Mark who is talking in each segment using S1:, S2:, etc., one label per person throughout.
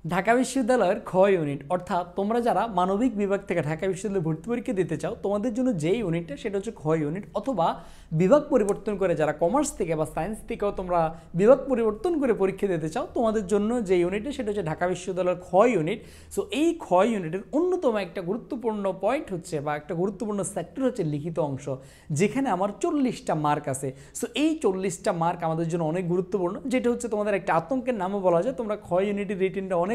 S1: ঢাকা বিশ্ববিদ্যালয়ের খ ইউনিট অর্থাৎ তোমরা যারা মানবিক বিভাগ থেকে ঢাকা বিশ্ববিদ্যালয়ে ভর্তি পরীক্ষা দিতে চাও তোমাদের জন্য যে ইউনিটটা সেটা হচ্ছে খ ইউনিট, অথবা বিভাগ পরিবর্তন করে যারা কমার্স থেকে বা সায়েন্স থেকেও তোমরা বিভাগ পরিবর্তন করে পরীক্ষা দিতে চাও তোমাদের জন্য যে ইউনিটটা সেটা হচ্ছে ঢাকা বিশ্ববিদ্যালয়ের খ ইউনিট। সো এই খ ইউনিটের অন্যতম একটা গুরুত্বপূর্ণ পয়েন্ট হচ্ছে বা একটা গুরুত্বপূর্ণ সেক্টর হচ্ছে লিখিত অংশ, যেখানে আমার 40টা মার্ক আছে। সো এই 40টা মার্ক আমাদের জন্য অনেক গুরুত্বপূর্ণ, যেটা হচ্ছে তোমাদের একটা আতঙ্কের নামও বলা যায়। তোমরা খ ইউনিটের রিটেনটা অনেক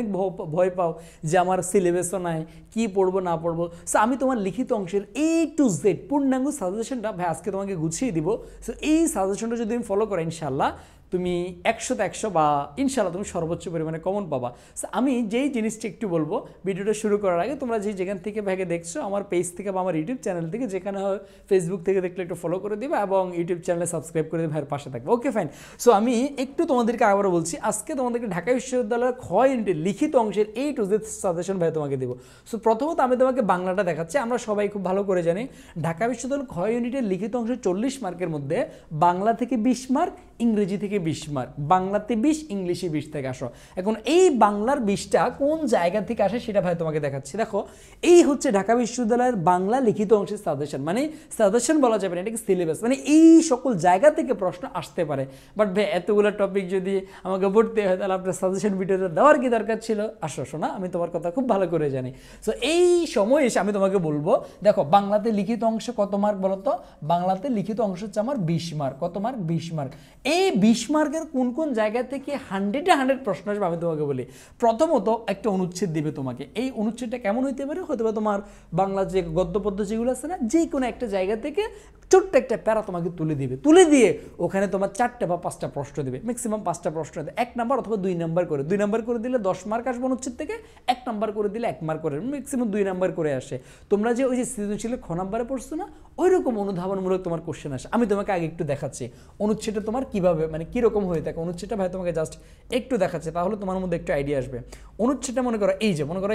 S1: ভয় পাও যে আমার সিলেবাসও নাই, কি পড়বো না পড়বো। সো আমি তোমার লিখিত অংশের A to Z পূর্ণাঙ্গ সাজেশনটা ভাই আজকে তোমাকে গুছিয়ে দিব। সো এই সাজেশনটা যদি তুমি ফলো করো ইনশাল্লাহ তুমি 100তে 100 বা ইনশাল্লাহ তুমি সর্বোচ্চ পরিমাণে কমন পাবা। সো আমি যেই জিনিসটা একটু বলবো ভিডিওটা শুরু করার আগে, তোমরা যেখান থেকে ভাগে দেখছো আমার পেজ থেকে বা আমার ইউটিউব চ্যানেল থেকে, যেখানে হয় ফেসবুক থেকে দেখলে একটু ফলো করে দিবা এবং ইউটিউব চ্যানেলে সাবস্ক্রাইব করে দিয়ে ভাইয়ের পাশে থাকবে। Okay fine. সো আমি একটু তোমাদেরকে আবারও বলছি, আজকে তোমাদেরকে ঢাকা বিশ্ববিদ্যালয়ের খ ইউনিটের লিখিত অংশের A to Z সাজেশন ভাই তোমাকে দেবো। সো প্রথমত আমি তোমাকে বাংলাটা দেখাচ্ছি। আমরা সবাই খুব ভালো করে জানি ঢাকা বিশ্ববিদ্যালয়ের খ ইউনিটের লিখিত অংশের 40 মার্কের মধ্যে বাংলা থেকে 20 মার্ক, ইংরেজি থেকে 20 মার্ক। বাংলাতে 20, ইংলিশে 20 থেকে আসো। এখন এই বাংলার 20টা কোন জায়গা থেকে আসে সেটা ভাই তোমাকে দেখাচ্ছি। দেখো এই হচ্ছে ঢাকা বিশ্ববিদ্যালয়ের বাংলা লিখিত অংশের সাজেশন, মানে সাজেশন বলা যাবে না, এটাকে সিলেবাস, মানে এই সকল জায়গা থেকে প্রশ্ন আসতে পারে। বাট ভাই এতগুলো টপিক যদি আমাকে পড়তে হয় তাহলে আপনার সাজেশন ভিডিওটা দেওয়ার কি দরকার ছিল? আসো শোনা, আমি তোমার কথা খুব ভালো করে জানি। সো এই সময় এসে আমি তোমাকে বলবো, দেখো বাংলাতে লিখিত অংশ কত মার্ক বলো তো? বাংলাতে লিখিত অংশ হচ্ছে আমার 20 মার্ক। কত মার্ক? 20 মার্ক। এই 20 মার্কের কোন কোন জায়গা থেকে 100-এ 100 প্রশ্ন আসবে আমি তোমাকে বলি। প্রথমত একটা অনুচ্ছেদ দিবে তোমাকে। এই অনুচ্ছেদটা কেমন হইতে পারে? হয়তো বা তোমার বাংলা যে গদ্য পদ্য যেগুলো আছে না, যে কোনো একটা জায়গা থেকে ছোট্ট একটা প্যারা তোমাকে তুলে দিবে। তুলে দিয়ে ওখানে তোমার 4টা বা 5টা প্রশ্ন দেবে, ম্যাক্সিমাম 5টা প্রশ্ন দেবে, 1 নাম্বার অথবা 2 নাম্বার করে। 2 নাম্বার করে দিলে 10 মার্ক আসবে অনুচ্ছেদ থেকে, 1 নাম্বার করে দিলে 1 মার্ক করে, ম্যাক্সিমাম 2 নাম্বার করে আসে। তোমরা যে ওই যে সৃজনশীলের খ নাম্বারে পড়ছো না, ওই রকম অনুধাবনমূলক তোমার কোশ্চেন আসে। আমি তোমাকে আগে একটু দেখাচ্ছি অনুচ্ছেদটা তোমার কিভাবে মানে কীরকম হয়ে থাকে। অনুচ্ছেদটা ভাই তোমাকে জাস্ট একটু দেখাচ্ছে, তাহলে তোমার মধ্যে একটু আইডিয়া আসবে। অনুচ্ছেদটা মনে করো এই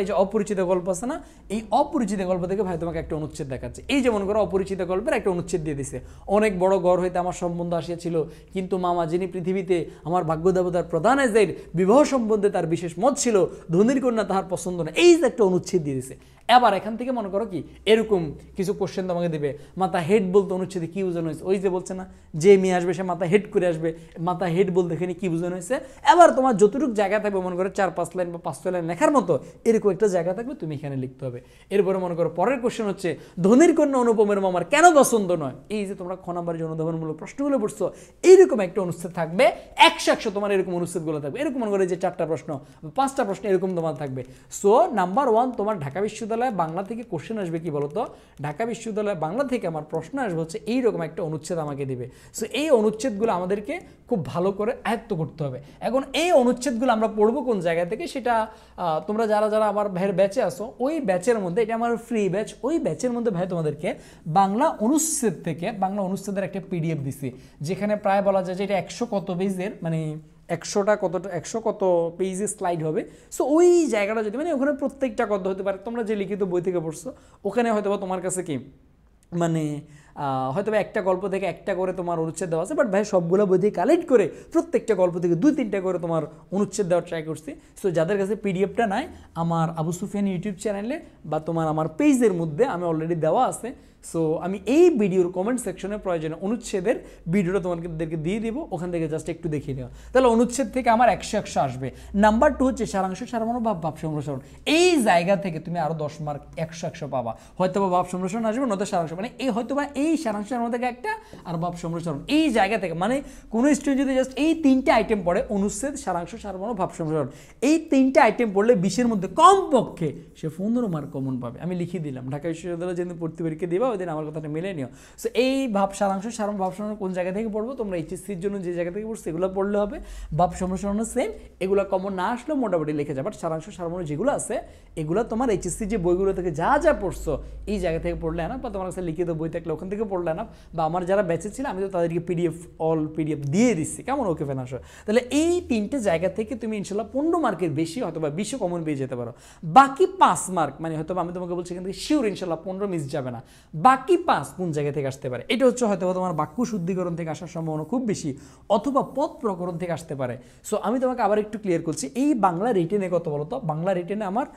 S1: যে অপরিচিত গল্প আছে না, এই অপরিচিত গল্প থেকে ভাই তোমাকে একটা অনুচ্ছেদ দেখাচ্ছে। এই যে মনে করো অপরিচিত গল্পের একটা অনুচ্ছেদ দিয়ে দিছে। অনেক বড় ঘর হইতে আমার সম্বন্ধ আসিয়াছিল, কিন্তু মামা যিনি পৃথিবীতে আমার ভাগ্য দেবতার প্রধান এজের বিবাহ সম্বন্ধে তার বিশেষ মত ছিল, ধনির কন্যা তাহার পছন্দ না। এই যে একটা অনুচ্ছেদ দিয়ে দিছে। এবার এখান থেকে মনে করো কি এরকম কিছু কোশ্চেন তোমাকে দেবে। মাথা হেড বলতে অনুচ্ছেদে কি বোঝানো হয়েছে? ওই যে বলছে না, যে মেয়ে আসবে সে মাথা হেড করে আসবে, মাথা হেড বলতে এখানে কি বোঝানো হয়েছে। এবার তোমার যতটুকু জায়গা থাকবে মনে করো 4-5 লাইন বা 5-6 লাইন লেখার মতো এরকম একটা জায়গা থাকবে, তুমি এখানে লিখতে হবে। এরপরে মনে করো পরের কোশ্চেন হচ্ছে ধনির কন্যা অনুপমের মামার কেন পছন্দ নয়। এই যে তোমরা খ নাম্বারের যে অনুধাবনমূলক প্রশ্নগুলো পড়ছো, এইরকম একটা অনুচ্ছেদ থাকবে। 100 তোমার এরকম অনুচ্ছেদগুলো থাকবে। এরকম মনে করো যে 4টা প্রশ্ন 5টা প্রশ্ন এরকম তোমার থাকবে। সো নাম্বার 1 তোমার ঢাকা বিশ্ববিদ্যালয়ে বাংলা থেকে কোশ্চেন আসবে কি বলতো? ঢাকা বিশ্ববিদ্যালয়ে বাংলা থেকে আমার প্রশ্ন আসবে হচ্ছে এইরকম একটা অনুচ্ছেদ আমাকে দিবে। সো এই অনুচ্ছেদগুলো আমাদেরকে খুব ভালো করে আয়ত্ত করতে হবে। এখন এই অনুচ্ছেদগুলো আমরা পড়বো কোন জায়গা থেকে সেটা তোমরা যারা যারা আমার ভাইয়ের ব্যাচে আসো, ওই ব্যাচের মধ্যে, এটা আমার ফ্রি ব্যাচ, ওই ব্যাচের মধ্যে ভাই তোমাদেরকে বাংলা অনুচ্ছেদ থেকে বাংলা অনুচ্ছেদের একটা PDF দিছি, যেখানে প্রায় বলা যায় যে এটা 100 কত পেজের, মানে 100 কত পেজে স্লাইড হবে। সো ওই জায়গাটা যদি মানে ওখানে প্রত্যেকটা গদ্য হতে পারে, তোমরা যে লিখিত বই থেকে পড়ছো ওখানে হয়তো বা তোমার কাছে কি মানে হয়তো একটা গল্প থেকে একটা করে তোমার অনুচ্ছেদ দেওয়া আছে, বাট ভাই সবগুলো বই থেকে কালেক্ট করে প্রত্যেকটা গল্প থেকে 2-3টা করে তোমার অনুচ্ছেদ দেওয়ার ট্রাই করছি। সো যাদের কাছে PDFটা নাই, আমার আবু সুফিয়ান ইউটিউব চ্যানেলে বা তোমার আমার পেজের মধ্যে আমি অলরেডি দেওয়া আছে। সো আমি এই ভিডিওর কমেন্ট সেকশনে প্রয়োজনে অনুচ্ছেদের ভিডিওটা তোমাদেরকে দিয়ে দিব, ওখান থেকে জাস্ট একটু দেখিয়ে নেওয়া। তাহলে অনুচ্ছেদ থেকে আমার 100 আসবে। নাম্বার 2 হচ্ছে সারাংশ, সারমর্ম, ভাব সম্প্রসারণ। এই জায়গা থেকে তুমি আরও 10 মার্ক 100 পাবা। হয়তো বা ভাব সম্প্রসারণ আসবে, নয়তো সারাংশ, মানে এই হয়তো বা এই সারাংশের মধ্যে একটা আর ভাব সম্প্রসারণ। এই জায়গা থেকে মানে কোনো স্টুডেন্ট যদি জাস্ট এই 3টে আইটেম পড়ে, অনুচ্ছেদ, সারাংশ, সারমর্ম, ভাব সম্প্রসারণ, এই 3টে আইটেম পড়লে 20-এর মধ্যে কমপক্ষে সে 15 মার্ক কমন পাবে। আমি লিখিয়ে দিলাম। ঢাকা বিশ্ববিদ্যালয়ে যেদিন ভর্তি পরীক্ষা দিবা ওই দিন আমার কথাটা মিলে নিও। সো এই ভাব সারাংশ, সারমর্ম, ভাব সম্প্রসারণ কোন জায়গা থেকে পড়বো? তোমরা HSCর জন্য যে জায়গা থেকে পড়ছো এগুলো পড়লে হবে। ভাব সম্প্রসারণও সেম, এগুলো কমন না আসলেও মোটামুটি লিখে যাবে। বাট সারাংশ, সারমর্ম যেগুলো আছে এগুলো তোমার HSC যে বইগুলো থেকে যা যা পড়ছো এই জায়গা থেকে পড়লে না, বা তোমার কাছে লিখিত বই থাকলে ওখান থেকে পড়লে না, বা আমার যারা ব্যাচে ছিল আমি তো তাদেরকে অল পিডিএফ দিয়ে দিচ্ছি, কেমন? ওকে ফাইন আসো। তাহলে এই 3টে জায়গা থেকে তুমি ইনশাল্লাহ 15 মার্কের বেশি হয়তো বা 20 কমন পেয়ে যেতে পারো। বাকি 5 মার্ক মানে হয়তো আমি তোমাকে বলছি এখান থেকে শিওর ইনশাল্লাহ 15 মিস যাবে না। বাকি 5 কোন জায়গা থেকে আসতে পারে? এটা হচ্ছে হয়তো তোমার বাক্য শুদ্ধিকরণ থেকে আসার সম্ভাবনা খুব বেশি, অথবা পদ প্রকরণ থেকে আসতে পারে। সো আমি তোমাকে আবার একটু ক্লিয়ার করছি, এই বাংলা রিটেনে কত বলো তো? বাংলা রিটেনে আমার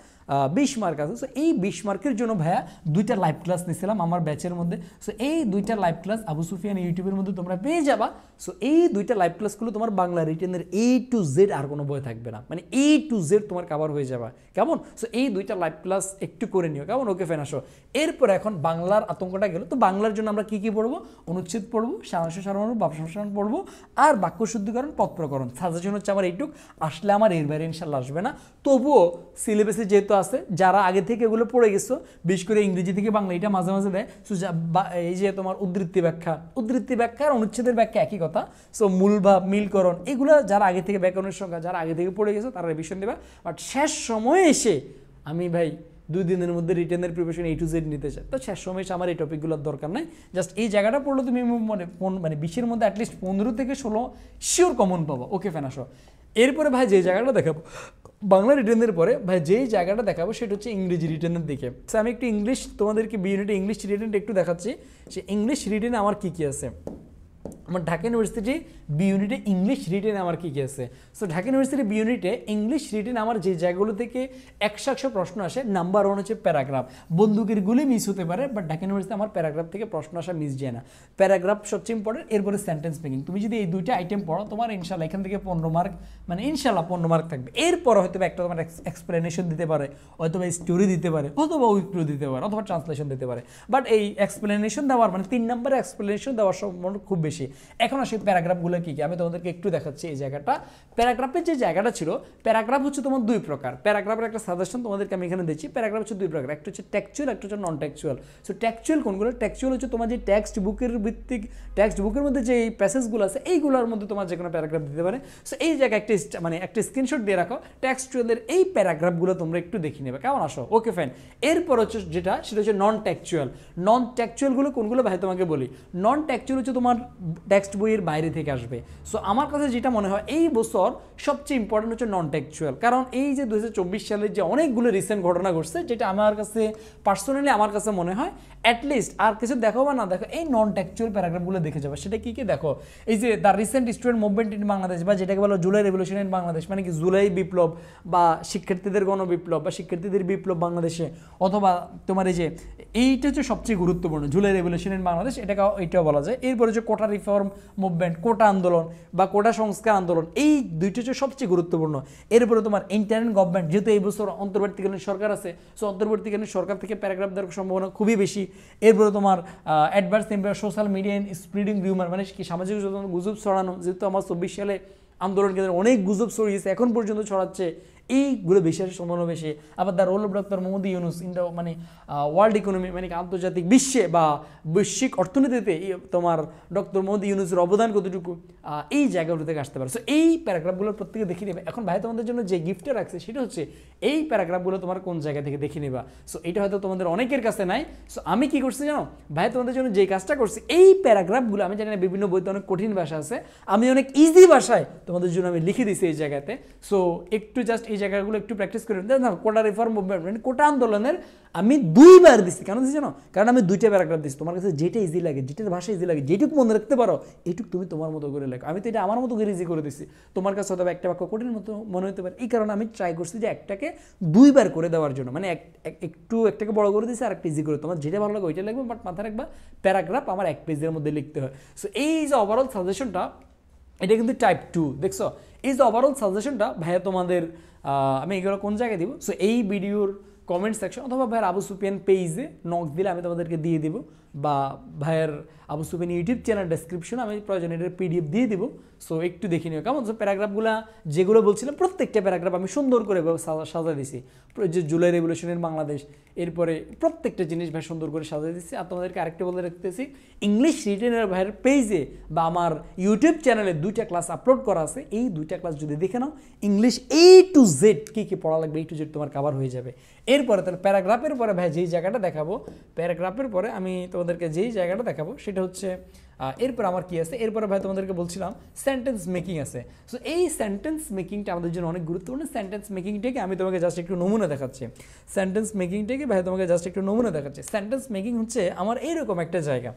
S1: 20 মার্ক আছে। সো এই 20 মার্কের জন্য ভাইয়া 2টা লাইভ ক্লাস নিয়েছিলাম আমার ব্যাচের মধ্যে। সো এই 2টা লাইভ ক্লাস আবু সুফিয়ান ইউটিউবের মধ্যে তোমরা পেয়ে যাবা। সো এই 2টা লাইভ ক্লাসগুলো তোমার বাংলা রিটেনের A to Z আর কোনো বই থাকবে না, মানে A to Z তোমার কভার হয়ে যাবে, কেমন? সো এই 2টা লাইভ ক্লাস একটু করে নিও, কেমন? ওকে ফাইন আসো। এরপর এখন বাংলার আতঙ্কটা গেল, তো বাংলার জন্য আমরা কি কি পড়বো? অনুচ্ছেদ পড়বো, সারাংশ সারমর্ম, ভাব সম্প্রসারণ পড়বো, আর বাক্য শুদ্ধিকরণ, পদ প্রকরণ। সাজেশন হচ্ছে আমার এইটুক, আসলে আমার এর বাইরে ইনশাল্লাহ আসবে না। তবুও সিলেবাসে যেহেতু আছে, যারা আগে থেকে এগুলো পড়ে গেছো, বিশেষ করে ইংরেজি থেকে বাংলা এটা মাঝে মাঝে দেয়। সো এই যে তোমার উদ্ধৃতি ব্যাখ্যা আর অনুচ্ছেদের ব্যাখ্যা একই কথা। সো মূল ভাব, মিলকরণ, এগুলো যারা আগে থেকে ব্যাকরণের সংখ্যা যারা আগে থেকে পড়ে গেছো তারা রিভিশন দেবা। বাট শেষ সময়ে এসে আমি ভাই 2 দিনের মধ্যে রিটেনের প্রিপারেশন A to Z নিতে চাই, তো শেষ সময় এসে আমার এই টপিকগুলোর দরকার নাই। জাস্ট এই জায়গাটা পড়লে তুমি মানে 20-এর মধ্যে অ্যাটলিস্ট 15 থেকে 16 শিওর কমন পাবো। ওকে ফাইন আসো। এরপরে ভাই যে জায়গাটা দেখাবো বাংলা রিটেনের পরে, ভাই যেই জায়গাটা দেখাবো সেটা হচ্ছে ইংরেজি রিটেনের দিকে। সো আমি একটু ইংলিশ তোমাদেরকে বি ইউনিটে ইংলিশ রিটেনটা একটু দেখাচ্ছি, সে ইংলিশ রিটেনে আমার কী কী আছে। আমার ঢাকা ইউনিভার্সিটি বি ইউনিটে ইংলিশ রিটেন আমার কী কী আছে। সো ঢাকা ইউনিভার্সিটি বি ইউনিটে ইংলিশ রিটেন আমার যে জায়গাগুলো থেকে 100 প্রশ্ন আসে, নাম্বার 1 হচ্ছে প্যারাগ্রাফ। বন্দুকের গুলি মিস হতে পারে, বাট ঢাকা ইউনিভার্সিটি আমার প্যারাগ্রাফ থেকে প্রশ্ন আসা মিস যায় না। প্যারাগ্রাফ সবচেয়ে ইম্পর্টেন্ট, এরপরে সেন্টেন্স মেকিং। তুমি যদি এই 2টা আইটেম পড়ো, তোমার ইনশাল্লাহ এখান থেকে 15 মার্ক, মানে ইনশাল্লাহ 15 মার্ক থাকবে। এরপর হয়তো একটা তোমার এক্সপ্লেনেশন দিতে পারে, অথবা স্টোরি দিতে পারে, অথবা উইক্রু দিতে পারে, অথবা ট্রান্সলেশন দিতে পারে। বাট এই এক্সপ্লেনেশন দেওয়ার মানে 3 নম্বরে এক্সপ্লেনেশন দেওয়ার সম্ভাবনা খুব বেশি। এখন আসি প্যারাগ্রাফগুলো কী কী, আমি তোমাদেরকে একটু দেখাচ্ছি এই জায়গাটা। প্যারাগ্রাফের যে জায়গাটা ছিল, প্যারাগ্রাফ হচ্ছে তোমার 2 প্রকার। প্যারাগ্রাফের একটা সাজেশন তোমাদেরকে আমি এখানে দিচ্ছি। প্যারাগ্রাফ হচ্ছে 2 প্রকার, একটা হচ্ছে টেক্সচুয়াল, একটা হচ্ছে নন টেক্সচুয়াল। সো টেক্সচুয়াল কোনগুলো? টেক্সচুয়াল হচ্ছে তোমার যে টেক্সট বুকের মধ্যে যে প্যাসেজগুলো আছে, এইগুলোর মধ্যে তোমার যে কোনো প্যারাগ্রাফ দিতে পারে। সো এই জায়গায় একটা স্ক্রিনশট দিয়ে রাখো, টেক্সচুয়ালের এই প্যারাগ্রাফগুলো তোমরা একটু দেখে নেবে, কেমন? আসো। Okay fine. এরপর হচ্ছে যেটা, সেটা হচ্ছে নন টেক্সচুয়ালগুলো কোনগুলো ভাই তোমাকে বলি। নন টেক্সচুয়াল হচ্ছে তোমার টেক্সট বইয়ের বাইরে থেকে আসবে। সো আমার কাছে যেটা মনে হয় এই বছর সবচেয়ে ইম্পর্টেন্ট হচ্ছে নন টেক্সচুয়াল, কারণ এই যে 2024 সালের যে অনেকগুলো রিসেন্ট ঘটনা ঘটছে, যেটা আমার কাছে পার্সোনালি আমার কাছে মনে হয় অ্যাটলিস্ট আর কিছু দেখো বা না দেখো, এই নন টেক্সচুয়াল প্যারাগ্রাফগুলো দেখে যাবে। সেটা কি কি দেখো, এই যে the recent student movement in Bangladesh, বা যেটাকে বলো জুলাই রেভলিউশন ইন বাংলাদেশ, মানে কি জুলাই বিপ্লব বা শিক্ষার্থীদের গণবিপ্লব বা শিক্ষার্থীদের বিপ্লব বাংলাদেশে, অথবা তোমার এই যে এইটা হচ্ছে সবচেয়ে গুরুত্বপূর্ণ জুলাই রেভলিউশন ইন বাংলাদেশ, এটাও বলা যায়। এরপরে হচ্ছে কোটা রিফর্ম মুভমেন্ট, কোটা আন্দোলন বা কোটা সংস্কার আন্দোলন, এই 2টা হচ্ছে সবচেয়ে গুরুত্বপূর্ণ। এরপরে তোমার ইন্টারিম গভর্নমেন্ট, যেহেতু এই বছর অন্তর্বর্তীকালীন সরকার আছে, সো অন্তর্বর্তীকালীন সরকার থেকে প্যারাগ্রাফ দেওয়ার সম্ভাবনা খুবই বেশি। এরপরে তোমার adverse impact social media in স্প্রিডিং rumour, মানে কি সামাজিক গুজব ছড়ানো, যেহেতু আমার 24 সালে আন্দোলন কেন্দ্রে অনেক গুজব ছড়িয়েছে, এখন পর্যন্ত ছড়াচ্ছে, এইগুলো বেশি আসার সম্ভাবনা বেশি। আবার the role of doctor Mohammad Yunus in the মানে ওয়ার্ল্ড ইকোনমি, মানে আন্তর্জাতিক বিশ্বে বা বৈশ্বিক অর্থনীতিতে তোমার ডক্টর মোহাম্মদ ইউনুসের অবদান কতটুকু, এই জায়গাগুলো থেকে আসতে পারে। সো এই প্যারাগ্রাফগুলোর প্রত্যেকে দেখে নেবে। এখন ভাই তোমাদের জন্য যে গিফটটা রাখছে সেটা হচ্ছে এই প্যারাগ্রাফগুলো তোমার কোন জায়গা থেকে দেখে নেবা। সো এটা হয়তো তোমাদের অনেকের কাছে নাই। সো আমি কি করছি জানো ভাই, তোমাদের জন্য যে কাজটা করছি, এই প্যারাগ্রাফগুলো আমি জানি না বিভিন্ন বইতে অনেক কঠিন ভাষা আছে, আমি অনেক ইজি ভাষায় তোমাদের জন্য আমি লিখে দিয়েছি এই জায়গাতে। সো একটু জাস্ট এই জায়গাগুলো একটু প্র্যাকটিস করে না। কোটা রিফর্ম মুভমেন্ট মানে কোটা আন্দোলনের আমি 2 বার দিচ্ছি। কেন দিচ্ছি জানো? কারণ আমি 2টা প্যারাগ্রাফ দিচ্ছি। তোমার কাছে যেটা ইজি লাগে, যেটার ভাষা ইজি লাগে, যেটুকু মনে রাখতে পারো, এইটুকু তুমি তোমার মতো করে লেখো। আমি তো এটা আমার মতো করে ইজি করে দিচ্ছি, তোমার কাছে হয়তো একটা বাক্য কঠিন মতো মনে হতে পারে। এই কারণে আমি ট্রাই করছি যে একটাকে 2 বার করে দেওয়ার জন্য, মানে একটাকে বড় করে দিচ্ছি আর একটা ইজি করে। তোমার যেটা ভালো লাগে ওইটা লিখবে, বাট মাথায় রাখবা প্যারাগ্রাফ আমার 1 পেজের মধ্যে লিখতে হয়। সো এই যে ওভারঅল সাজেশনটা, এটা কিন্তু টাইপ 2, দেখছো? এই যে ওভারঅল সাজেশনটা ভাইয়া তোমাদের আমি এগুলো কোন জায়গায় দিব? সো এই ভিডিওর কমেন্ট সেকশন অথবা ভাইয়ের আবু সুফিয়ান পেজে নক দিলে আমি তোমাদেরকে দিয়ে দিব, বা ভাইয়ের আবু সুফিয়ান ইউটিউব চ্যানেল ডেসক্রিপশনে আমি প্রয়োজন এটার পিডিএফ দিয়ে দিব। সো একটু দেখে নিও কেমন। সো প্যারাগ্রাফগুলো যেগুলো বলছিলাম প্রত্যেকটা প্যারাগ্রাফ আমি সুন্দর করে সাজা দিছি, যে জুলাই রেভলিউশনের বাংলাদেশ, এরপরে প্রত্যেকটা জিনিস ভাই সুন্দর করে সাজিয়ে দিচ্ছি। আর তোমাদেরকে আরেকটা বলে রাখতেছি, ইংলিশ রিটেনের ভাইয়ের পেজে বা আমার ইউটিউব চ্যানেলে 2টা ক্লাস আপলোড করা আছে। এই 2টা ক্লাস যদি দেখে নাও, ইংলিশ A to Z কী কী পড়া লাগবে A to Z তোমার কভার হয়ে যাবে। এরপরে তাহলে প্যারাগ্রাফের পরে ভাই যেই জায়গাটা দেখাবো, প্যারাগ্রাফের পরে আমি তোমাদেরকে যেই জায়গাটা দেখাবো সেটা হচ্ছে এরপর আমার কি আছে, এরপরে ভাই তোমাদেরকে বলছিলাম সেন্টেন্স মেকিং আছে। সো এই সেন্টেন্স মেকিংটা আমাদের জন্য অনেক গুরুত্বপূর্ণ। সেন্টেন্স মেকিংটাকে আমি তোমাকে জাস্ট একটু নমুনা দেখাচ্ছি। সেন্টেন্স মেকিংটাকে ভাই তোমাকে জাস্ট একটু নমুনা দেখাচ্ছি। সেন্টেন্স মেকিং হচ্ছে আমার এইরকম একটা জায়গা,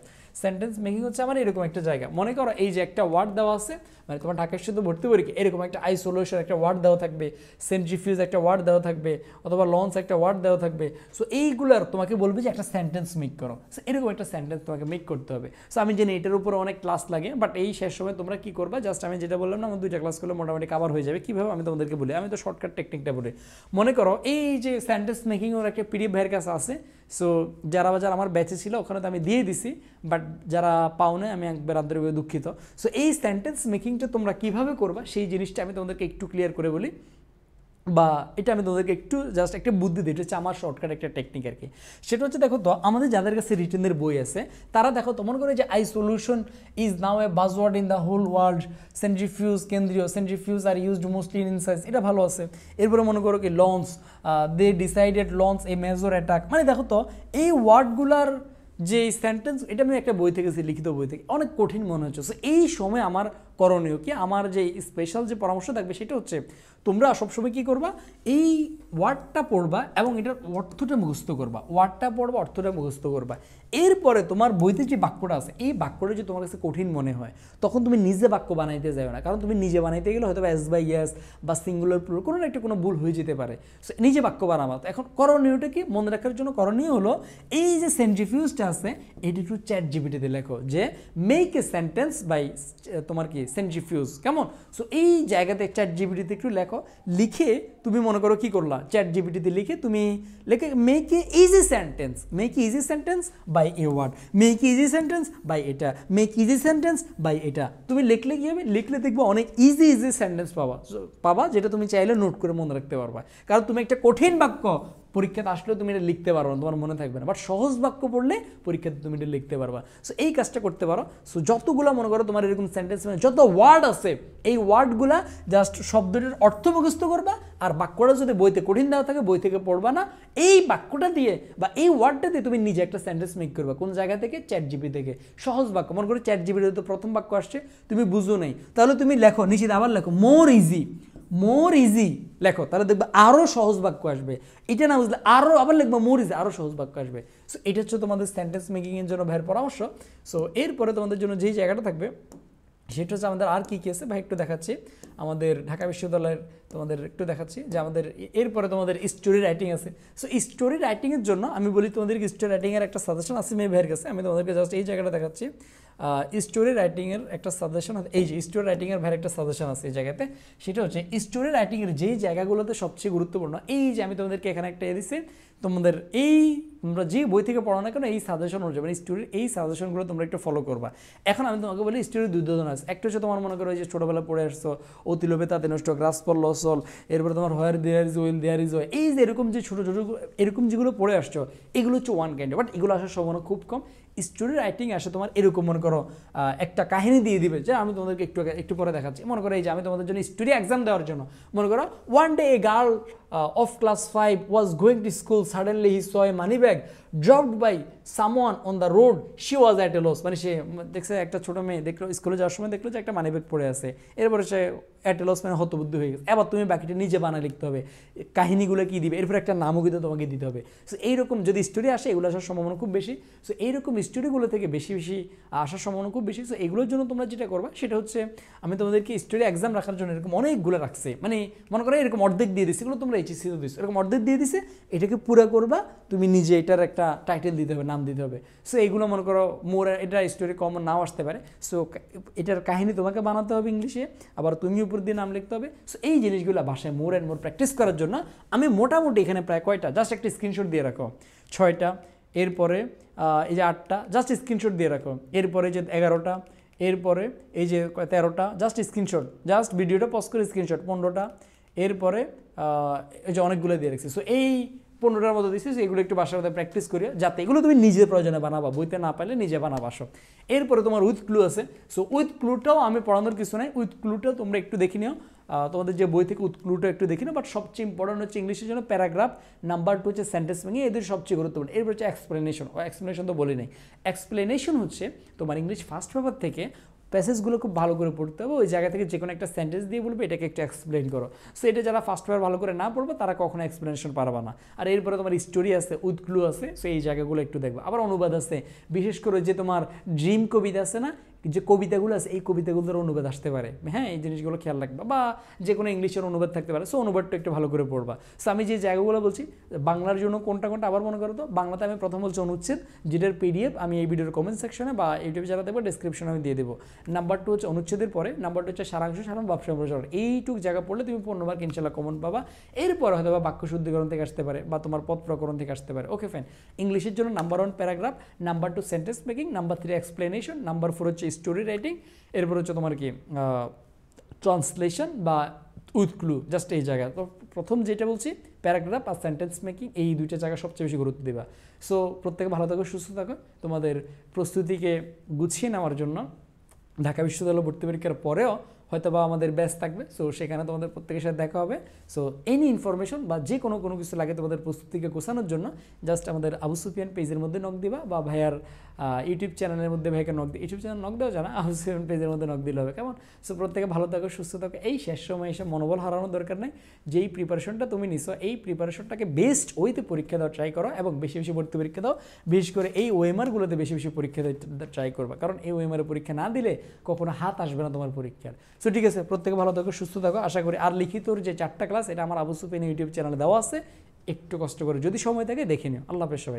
S1: সেন্টেন্স মেকিং হচ্ছে আমার এরকম একটা জায়গা। মনে করো এই যে একটা ওয়ার্ড দেওয়া আছে, মানে তোমার ঢাকা বিশ্ববিদ্যালয়ে ভর্তি পরীক্ষা এরকম একটা আইসোলেশন একটা ওয়ার্ড দেওয়া থাকবে, সেন্ট্রিফিউজ একটা ওয়ার্ড দেওয়া থাকবে, অথবা লঞ্চ একটা ওয়ার্ড দেওয়া থাকবে। সো এইগুলার তোমাকে বলবে যে একটা সেন্টেন্স মেক করো। সো এরকম একটা সেন্টেন্স তোমাকে মেক করতে হবে। সো আমি জানি এটার উপরে অনেক ক্লাস লাগে, বাট এই শেষ সময় তোমরা কি করবা, জাস্ট আমি যেটা বললাম না, আমার 2টা ক্লাস করলে মোটামুটি কভার হয়ে যাবে। কীভাবে আমি তোমাদেরকে বলি, আমি তো শর্টকাট টেকনিকটা বলি। মনে করো এই যে সেন্টেন্স মেকিং ওর একটা পিডিএফ ভাইয়ের কাছে আছে। সো যারা আমার ব্যাচে ছিল ওখানে তো আমি দিয়ে দিছি, বাট যারা পাও না আমি একবার আন্তরিকভাবে দুঃখিত। সো এই সেন্টেন্স মেকিংটা তোমরা কীভাবে করবা সেই জিনিসটা আমি তোমাদেরকে একটু ক্লিয়ার করে বলি, বা এটা আমি তোমাদেরকে একটু জাস্ট একটা বুদ্ধি দিই। এটা হচ্ছে আমার শর্টকাট একটা টেকনিক আর কি। সেটা হচ্ছে দেখো তো আমাদের যাদের কাছে রিটেনের বই আছে তারা দেখো তো মনে করে যে AI solution is now a buzzword in the whole world, centrifuge কেন্দ্রীয়, centrifuge are used mostly in ইনসাইজ, এটা ভালো আছে। এরপরে মনে করো কি launch, they decided launch a major attack. মানে দেখো তো এই ওয়ার্ডগুলার যে সেন্টেন্স, এটা আমি একটা বই থেকে লিখিত বই থেকে, অনেক কঠিন মনে হচ্ছে। সো এই সময় আমার করণীয় কি, আমার যে স্পেশাল যে পরামর্শ থাকবে সেটা হচ্ছে তোমরা সবসময় কী করবা, এই ওয়ার্ডটা পড়বা এবং এটার অর্থটা মুখস্থ করবা। ওয়ার্ডটা পড়বা, অর্থটা মুখস্থ করবা। এরপরে তোমার বইতে যে বাক্যটা আছে এই বাক্যটা যে তোমার কাছে কঠিন মনে হয় তখন তুমি নিজে বাক্য বানাইতে যাও না, কারণ তুমি নিজে বানাইতে গেলে হয়তো এস বাই এস বা সিঙ্গুলার প্লুরাল কোনো একটা কোনো ভুল হয়ে যেতে পারে। সো নিজে বাক্য বানাবা। তো এখন করণীয়টা কি, মনে রাখার জন্য করণীয় হলো এই যে সেন্ট্রিফিউজটা আছে এটা একটু চ্যাট জিপিটিতে লেখো যে মেক এ সেন্টেন্স বাই তোমার কি সেন্ট্রিফিউজ, কেমন। সো এই জায়গাতে চ্যাট জিপিটিতে একটু লেখো, লিখে তুমি মনে করো কি করলা, চ্যাট জিপিটিতে লিখে তুমি লেখে make a easy sentence, make easy sentence by a word, make easy sentence by এটা, মেক ইজি সেন্টেন্স বাই এটা। তুমি লিখলে কি হবে, লিখলে দেখবে অনেক ইজি সেন্টেন্স পাবা যেটা তুমি চাইলে নোট করে মনে রাখতে পারবা। কারণ তুমি একটা কঠিন বাক্য পরীক্ষাতে আসলেও তুমি এটা লিখতে পারো না, তোমার মনে থাকবে না, বাট সহজ বাক্য পড়লে পরীক্ষাতে তুমি এটা লিখতে পারবা। সো এই কাজটা করতে পারো। সো যতগুলো মনে করো তোমার এরকম সেন্টেন্স মানে যত ওয়ার্ড আছে এই ওয়ার্ডগুলা জাস্ট শব্দটির অর্থ মুখস্থ করবা, আর বাক্যটা যদি বইতে কঠিন দেওয়া থাকে বই থেকে পড়বা না, এই বাক্যটা দিয়ে বা এই ওয়ার্ডটা দিয়ে তুমি নিজে একটা সেন্টেন্স মেক করবা। কোন জায়গা থেকে, চ্যাট জিপি থেকে। সহজ বাক্য মনে করো চ্যাট জিপিতে তো প্রথম বাক্য আসছে তুমি বুঝো নাই, তাহলে তুমি লেখো নিচে আবার লেখো মোর ইজি, মোর ইজি লেখো, তাহলে দেখবে আরও সহজ বাক্য আসবে। এটা না বুঝলে আরও আবার লিখবো মোর ইজি, আরও সহজ বাক্য আসবে। সো এটা হচ্ছে তোমাদের সেন্টেন্স মেকিংয়ের জন্য ভাইয়ের পরামর্শ। সো এরপরে তোমাদের জন্য যেই জায়গাটা থাকবে সেটা হচ্ছে আমাদের আর কী কী আছে ভাই একটু দেখাচ্ছি। আমাদের ঢাকা বিশ্ববিদ্যালয়ের তোমাদের একটু দেখাচ্ছি যে আমাদের এরপরে তোমাদের স্টোরি রাইটিং আছে। সো স্টোরি রাইটিংয়ের জন্য আমি বলি তোমাদেরকে স্টোরি রাইটিংয়ের একটা সাজেশন আছে মেয়ে ভাইয়ের কাছে, আমি তোমাদেরকে জাস্ট এই জায়গাটা দেখাচ্ছি। স্টোরি রাইটিংয়ের একটা সাজেশন আছে, এই যে স্টোরি রাইটিংয়ের ভাইয়ের একটা সাজেশন আছে এই জায়গাতে। সেটা হচ্ছে স্টোরি রাইটিংয়ের যেই জায়গাগুলোতে সবচেয়ে গুরুত্বপূর্ণ, এই যে আমি তোমাদেরকে এখানে একটা দিচ্ছি, তোমাদের এই তোমরা যে বই থেকে পড়ো না কেন এই সাজেশন অনুযায়ী মানে স্টোরির এই সাজেশনগুলো তোমরা একটু ফলো করবা। এখন আমি তোমাকে বলি স্টোরির দুই ধরনের আছে। একটা হচ্ছে তোমার মনে করো যে ছোটোবেলা পড়ে আসছো অতি লোভে তাতে নষ্ট, গ্রাস ফর লসল, এরপরে তোমার where there is will there is way, এই যে এরকম যে ছোটো ছোটো এরকম যেগুলো পড়ে আসছো এগুলো হচ্ছে ওয়ান কাইন্ড, বাট এগুলো আসার সম্ভাবনা খুব কম। স্টোরি রাইটিং আসে তোমার এরকম মনে করো একটা কাহিনী দিয়ে দিবে, যে আমি তোমাদেরকে একটু পরে দেখাচ্ছি। মনে করো এই যে আমি তোমাদের জন্য স্টোরি এক্সাম দেওয়ার জন্য মনে করো one day a girl of class 5 was going to school. Suddenly he saw a money bag dropped by someone on the road. She was at a loss. মানে সে দেখছে একটা ছোট মেয়ে দেখলো স্কুলে যাওয়ার সময় দেখলো যে একটা মানি ব্যাগ পড়ে আছে, এরপরে সে অ্যাট এ লস মানে হতবুদ্ধি হয়ে গেছে। এবার তুমি বাকিটা নিজে বানা লিখতে হবে, কাহিনীগুলো কী দিবে, এরপর একটা নামও কিন্তু তোমাকে দিতে হবে। সো এইরকম যদি স্টোরি আসে এগুলো আসার সম্ভাবনা খুব বেশি। সো এইরকম স্টোরিগুলো থেকে বেশি বেশি আসার সম্ভাবনা খুব বেশি। সো এগুলোর জন্য তোমরা যেটা করবা সেটা হচ্ছে আমি তোমাদেরকে স্টোরি এক্সাম রাখার জন্য এরকম অনেকগুলো রাখছে, মানে মনে করো এরকম অর্ধেক দিয়ে দিচ্ছে, এগুলো তোমরা এইচএসসিতে দিচ্ছ, এরকম অর্ধেক দিয়ে দিছে, এটাকে পুরো করবা তুমি নিজে, এটার একটা টাইটেল দিতে হবে, নাম দিতে হবে। সো এইগুলো মনে করো মোর, এটা স্টোরি কমন নাও আসতে পারে। সো এটার কাহিনী তোমাকে বানাতে হবে ইংলিশে, আবার তুমি উপর দিয়ে নাম লিখতে হবে। সো এই জিনিসগুলো ভাষায় মোর অ্যান্ড মোর প্র্যাকটিস করার জন্য আমি মোটামুটি এখানে প্রায় কয়টা জাস্ট একটা স্ক্রিনশট দিয়ে রাখো, 6টা, এরপরে এই যে 8টা জাস্ট স্ক্রিনশট দিয়ে রাখো, এরপরে যে 11টা, এরপরে এই যে 13টা জাস্ট স্ক্রিনশট, জাস্ট ভিডিওটা পজ করে স্ক্রিনশট, 15টা, এরপরে এই যে অনেকগুলো দিয়ে রাখছি। সো এই 15টার মতো দিচ্ছি, এগুলো একটু বাসার মধ্যে প্র্যাকটিস করিও, যাতে এগুলো তুমি নিজের প্রয়োজনে বানাবা, বইতে না পারলে নিজে বানাবা সব। এরপরে তোমার উইথ ক্লু আছে। সো উইথ ক্লুটাও আমি পড়ানোর কিছু নাই, উইথ ক্লুটাও তোমরা একটু দেখে নিও। তোমাদের যে বই থেকে উৎক্লুটা একটু দেখি না, বাট সবচেয়ে ইম্পর্টেন্ট হচ্ছে ইংলিশের জন্য প্যারাগ্রাফ, নাম্বার 2 হচ্ছে সেন্টেন্স মেকিং, এদের সবচেয়ে গুরুত্বপূর্ণ। এরপর হচ্ছে এক্সপ্লেনেশন তো বলি নাই। এক্সপ্লেনেশন হচ্ছে তোমার ইংলিশ ফার্স্ট পেপার থেকে প্যাসেজগুলো খুব ভালো করে পড়তে হবে, ওই জায়গা থেকে যে কোনো একটা সেন্টেন্স দিয়ে বলবে এটাকে একটু এক্সপ্লেন করো। সো এটা যারা ফার্স্ট পেপার ভালো করে না পড়বে তারা কখনো এক্সপ্লেনেশন পারবে না। আর এরপরে তোমার স্টোরি আছে, উৎক্লু আছে, সো এই জায়গাগুলো একটু দেখবে। আবার অনুবাদ আছে, বিশেষ করে যে তোমার ড্রিম কবিতা আছে না, যে কবিতাগুলো আছে এই কবিতাগুলোর অনুবাদ আসতে পারে, হ্যাঁ এই জিনিসগুলো খেয়াল রাখবা। বা যে কোনো ইংলিশের অনুবাদ থাকতে পারে, সো অনুবাদটা একটু ভালো করে পড়বা। সো আমি যে জায়গাগুলো বলছি বাংলার জন্য কোনটা কোনটা আবার মনে করো তো। বাংলাতে আমি প্রথম বলছি অনুচ্ছেদ, যেটার পিডিএফ আমি এই ভিডিওর কমেন্ট সেকশনে বা ইউটিউবে যারা দেবো ডেসক্রিপশনে আমি দিয়ে দেবো। নাম্বার 2 হচ্ছে অনুচ্ছেদের পরে, নাম্বার 2 হচ্ছে সারাংশ, সারাংশ, ভাব সম্প্রসারণ। এইটুক জায়গা পড়লে তুমি 15 মার্ক ইনশাল্লাহ কমন পাবা। এরপরে হয়তো বা বাক্য শুদ্ধিকরণ থেকে আসতে পারে বা তোমার পদ প্রকরণ থেকে আসতে পারে। Okay fine. ইংলিশের জন্য number 1 paragraph, number 2 sentence making, number 3 explanation, number 4 হচ্ছে স্টোরি রাইটিং, এরপর হচ্ছে তোমার কি ট্রান্সলেশন বা উইথ ক্লু, জাস্ট এই জায়গা। তো প্রথম যেটা বলছি প্যারাগ্রাফ আর সেন্টেন্স মেকিং, এই দুইটা জায়গা সবচেয়ে বেশি গুরুত্ব দেবা। সো প্রত্যেকে ভালো থাকো, সুস্থ থাকো। তোমাদের প্রস্তুতিকে গুছিয়ে নেওয়ার জন্য ঢাকা বিশ্ববিদ্যালয় ভর্তি পরীক্ষার পরেও হয়তো বা আমাদের ব্যাচ থাকবে, সো সেখানে তোমাদের প্রত্যেকের সাথে দেখা হবে। সো এনি ইনফরমেশন বা যে কোনো কিছু লাগে তোমাদের প্রস্তুতিকে গোছানোর জন্য জাস্ট আমাদের আবু সুফিয়ান পেজের মধ্যে নক দিবা বা ভাইয়ার ইউটিউব চ্যানেলের মধ্যে ভাইকে নক দিই, ইউটিউব চ্যানেল নক দেওয়া জানা, আবু সুফিয়ান পেজের মধ্যে নক দিলে হবে, কেমন? সো প্রত্যেকে ভালো থাকো, সুস্থ থাকো। এই শেষ সময় এসে মনোবল হারানোর দরকার নেই। যেই প্রিপারেশনটা তুমি নিছো এই প্রিপারেশনটাকে বেস্ট ওইতে পরীক্ষা দেওয়ার ট্রাই করো এবং বেশি বেশি ভর্তি পরীক্ষা দাও। বিশেষ করে এই ওএমআরগুলোতে বেশি বেশি পরীক্ষা দিতে ট্রাই করবা, কারণ এই ওএমআর পরীক্ষা না দিলে কখনো হাত আসবে না তোমার পরীক্ষার। সো ঠিক আছে, প্রত্যেকে ভালো থাকো, সুস্থ থাকো। আশা করি আর লিখিতর যে 4টা ক্লাস এটা আমার আবু সুফিয়ান ইউটিউব চ্যানেলে দেওয়া আছে, একটু কষ্ট করে যদি সময় থাকে দেখে নিও। আল্লাহ হাফেজ সবাই।